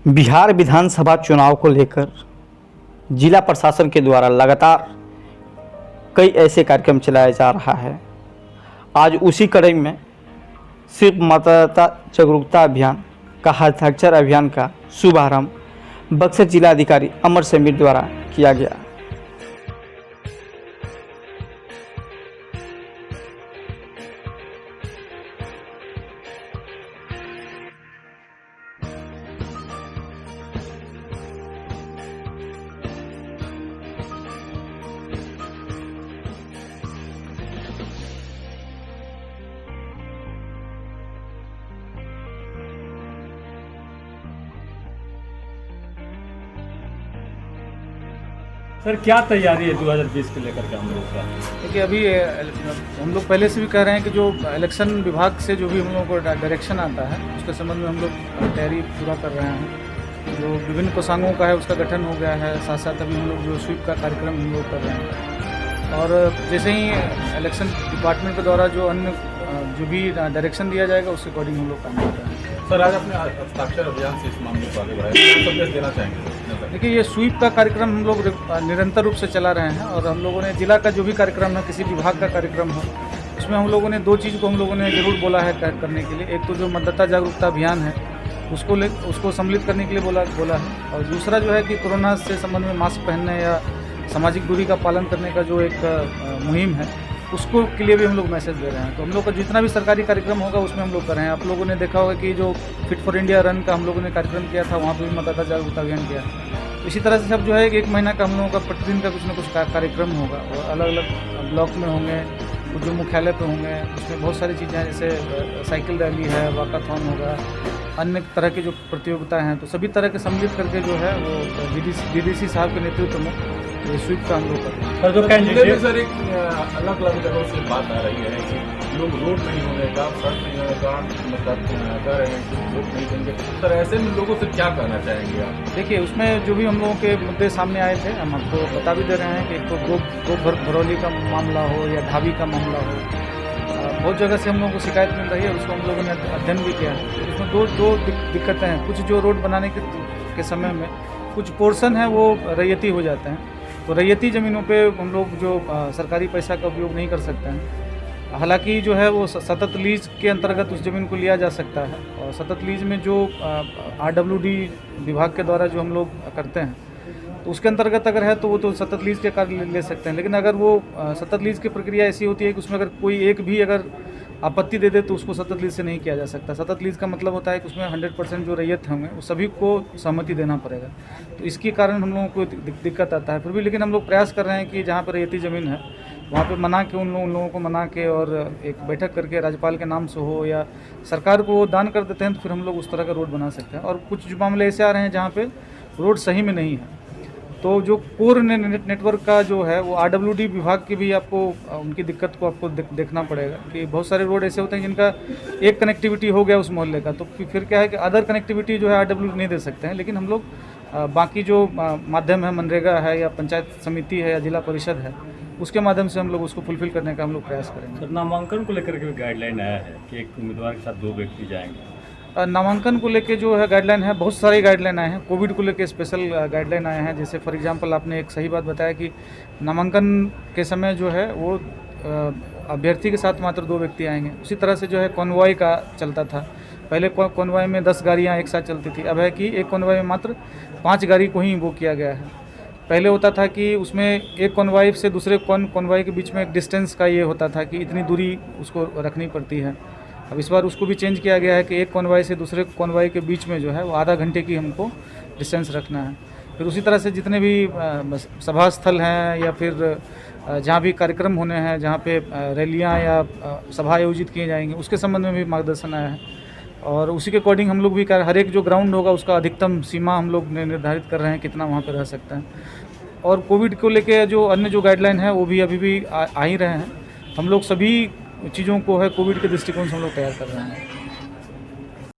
बिहार विधानसभा चुनाव को लेकर जिला प्रशासन के द्वारा लगातार कई ऐसे कार्यक्रम चलाया जा रहा है। आज उसी कड़ी में सिर्फ मतदाता जागरूकता अभियान का हस्ताक्षर अभियान का शुभारंभ बक्सर जिलाधिकारी अमर समीर द्वारा किया गया। सर क्या तैयारी है 2020 को लेकर के हम लोग का? देखिए अभी हम लोग पहले से भी कह रहे हैं कि जो इलेक्शन विभाग से जो भी हम लोगों को डायरेक्शन आता है उसके संबंध में हम लोग तैयारी पूरा कर रहे हैं। जो विभिन्न कोषांगों का है उसका गठन हो गया है, साथ साथ अभी हम लोग जो स्वीप का कार्यक्रम हम लोग कर रहे हैं। और जैसे ही इलेक्शन डिपार्टमेंट के द्वारा जो अन्य जो भी डायरेक्शन दिया जाएगा उसके अकॉर्डिंग हम लोग काम कर रहे हैं। सर आज अपने हस्ताक्षर अभियान से इस मामले को आगे बढ़ाया, संदेश देना चाहेंगे? देखिए ये स्वीप का कार्यक्रम हम लोग निरंतर रूप से चला रहे हैं और हम लोगों ने जिला का जो भी कार्यक्रम है, किसी विभाग का कार्यक्रम हो, उसमें हम लोगों ने दो चीज़ को हम लोगों ने जरूर बोला है करने के लिए। एक तो जो मतदाता जागरूकता अभियान है उसको सम्मिलित करने के लिए बोला है, और दूसरा जो है कि कोरोना से संबंध में मास्क पहनने या सामाजिक दूरी का पालन करने का जो एक मुहिम है उसको के लिए भी हम लोग मैसेज दे रहे हैं। तो हम लोग का जितना भी सरकारी कार्यक्रम होगा उसमें हम लोग कर रहे हैं। आप लोगों ने देखा होगा कि जो फिट फॉर इंडिया रन का हम लोगों ने कार्यक्रम किया था, वहाँ पर भी मतदाता जागरूकता अभियान किया। इसी तरह से सब जो है एक महीना का हम लोगों का प्रतिदिन का कुछ ना कुछ कार्यक्रम होगा और अलग अलग ब्लॉक में होंगे, कुछ जो मुख्यालय पे होंगे, उसमें बहुत सारी चीज़ें हैं, जैसे साइकिल रैली है, वॉकाथॉन होगा, अन्य तरह की जो प्रतियोगिता हैं, तो सभी तरह के सम्मिलित करके जो है वो डीडीसी साहब के नेतृत्व में ये स्वीप का हम लोग करते हैं। और जो कैंडिडेट सर एक अलग अलग जगहों से बात आ रही है कि लोग रोड नहीं होने का, सड़क नहीं होने का मतलब कह रहे हैं कि वोट नहीं देंगे। सर ऐसे में लोगों से क्या कहना चाहेंगे आप? देखिए उसमें जो भी हम लोगों के मुद्दे सामने आए थे हम आपको बता भी दे रहे हैं कि एक तो गो भरौली का मामला हो या ढाबी का मामला हो, बहुत जगह से हम लोगों को शिकायत मिल रही है, उसको हम लोगों ने अध्ययन भी किया है। उसमें दो दिक्कतें हैं। कुछ जो रोड बनाने के समय में कुछ पोर्शन है वो रैयती हो जाते हैं, तो रैयती ज़मीनों पे हम लोग जो सरकारी पैसा का उपयोग नहीं कर सकते हैं। हालांकि जो है वो सतत लीज के अंतर्गत उस ज़मीन को लिया जा सकता है, और सतत लीज में जो RWD विभाग के द्वारा जो हम लोग करते हैं तो उसके अंतर्गत अगर है तो वो तो सतत लीज के कार्य ले सकते हैं। लेकिन अगर वो सतत लीज की प्रक्रिया ऐसी होती है कि उसमें अगर कोई एक भी अगर आपत्ति दे दे तो उसको सतत लीज से नहीं किया जा सकता। सतत लीज का मतलब होता है कि उसमें 100% जो रैयत होंगे वो सभी को सहमति देना पड़ेगा, तो इसके कारण हम लोगों को दिक्कत आता है। फिर भी लेकिन हम लोग प्रयास कर रहे हैं कि जहाँ पर रैयती ज़मीन है वहाँ पे मना के उन लोगों को मना के और एक बैठक करके राज्यपाल के नाम से हो या सरकार को दान कर देते हैं तो फिर हम लोग उस तरह का रोड बना सकते हैं। और कुछ मामले ऐसे आ रहे हैं जहाँ पे रोड सही में नहीं है, तो जो कोर नेटवर्क का जो है वो RWD विभाग की भी आपको उनकी दिक्कत को आपको देखना पड़ेगा कि बहुत सारे रोड ऐसे होते हैं जिनका एक कनेक्टिविटी हो गया उस मोहल्ले का, तो फिर क्या है कि अदर कनेक्टिविटी जो है RWD नहीं दे सकते हैं। लेकिन हम लोग बाकी जो माध्यम है, मनरेगा है या पंचायत समिति है या जिला परिषद है, उसके माध्यम से हम लोग उसको फुलफिल करने का हम लोग प्रयास करेंगे। सर नामांकन को लेकर के गाइडलाइन आया है कि एक उम्मीदवार के साथ 2 व्यक्ति जाएंगे। नामांकन को लेके जो है गाइडलाइन है, बहुत सारी गाइडलाइन आए हैं। कोविड को लेके स्पेशल गाइडलाइन आए हैं। जैसे फॉर एग्जांपल आपने एक सही बात बताया कि नामांकन के समय जो है वो अभ्यर्थी के साथ मात्र 2 व्यक्ति आएंगे। उसी तरह से जो है कॉन्वॉय का चलता था, पहले कॉन्वॉय में 10 गाड़ियाँ एक साथ चलती थी, अब है कि एक कॉन्वॉय में मात्र 5 गाड़ी को ही वो किया गया है। पहले होता था कि उसमें एक कॉन्वॉय से दूसरे कॉन्वॉय के बीच में एक डिस्टेंस का ये होता था कि इतनी दूरी उसको रखनी पड़ती है। अब इस बार उसको भी चेंज किया गया है कि एक कॉन्वॉय से दूसरे कॉन्वॉय के बीच में जो है वो आधा घंटे की हमको डिस्टेंस रखना है। फिर उसी तरह से जितने भी सभा स्थल हैं या फिर जहाँ भी कार्यक्रम होने हैं, जहाँ पे रैलियाँ या सभा आयोजित किए जाएंगे, उसके संबंध में भी मार्गदर्शन आया है। और उसी के अकॉर्डिंग हम लोग भी हर एक जो ग्राउंड होगा उसका अधिकतम सीमा हम लोग निर्धारित कर रहे हैं कितना वहाँ पर रह सकता है। और कोविड को लेके जो अन्य जो गाइडलाइन है वो भी अभी भी आ ही रहे हैं। हम लोग सभी चीज़ों को है कोविड के दृष्टिकोण से हम लोग तैयार कर रहे हैं।